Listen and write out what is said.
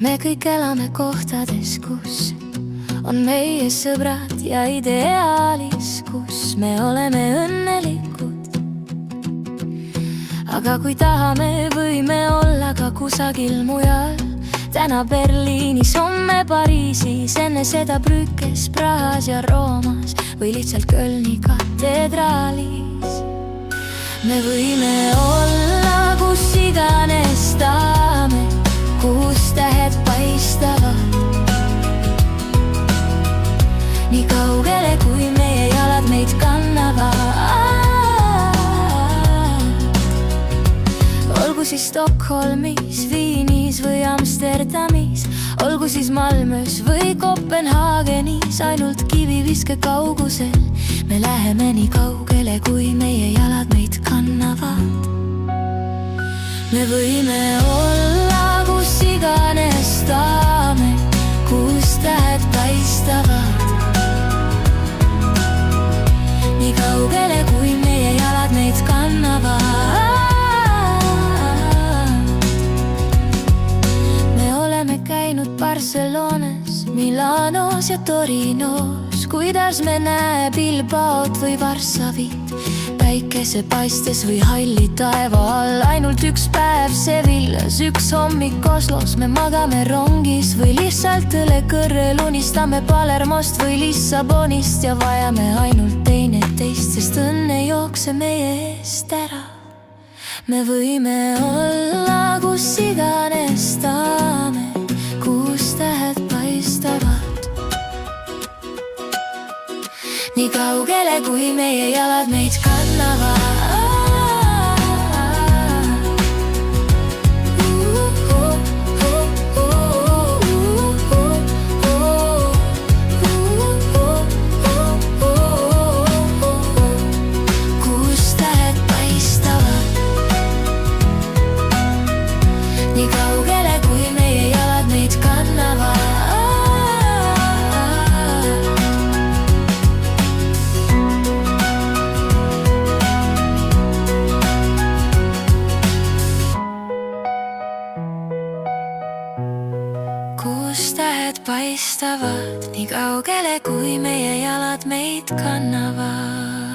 Me kõik elame kohtades, kus on meie sõbrad ja ideaalis, kus me oleme õnnelikud. Aga kui tahame, võime olla ka kusagil mujal. Täna Berliinis, homme Pariisis, enne seda Brükkes, Prahas ja Roomas või lihtsalt Kölni katedraalis. Me võime olla kus iganes tahame, kus tähed paistavad nii kaugele, kui meie jalad meid kannavad. Olgu siis Stockholmis, Viinis või Amsterdamis, olgu siis Malmös või Kopenhaagenis, ainult kiviviske kaugusel me läheme nii kaugele, kui meie jalad meid kannavad. Me võime olla kus iganes tahame, kus tähed paistavad nii kaugele, kui meie jalad meid kannavad. Me oleme käinud Barcelonas, Milanos ja Torinos, kuidas me näe Bilbaot või Varssavit päikesepaistes või halli taeva all. Ainult üks päev Sevillas, üks hommik Oslos, me magame rongis või lihtsalt õlekõrrel unistame Palermost või Lissabonist ja vajame ainult teineteist, sest õnne jookse meie eest ära. Me võime olla kus iganes tahame, kus tähed paistavad nii kaugele, kui meie jalad meid kannavad. Kus tähed paistavad nii kaugele, kui meie jalad meid kannavad. Kus tähed paistavad nii kaugele, kui meie jalad meid kannavad.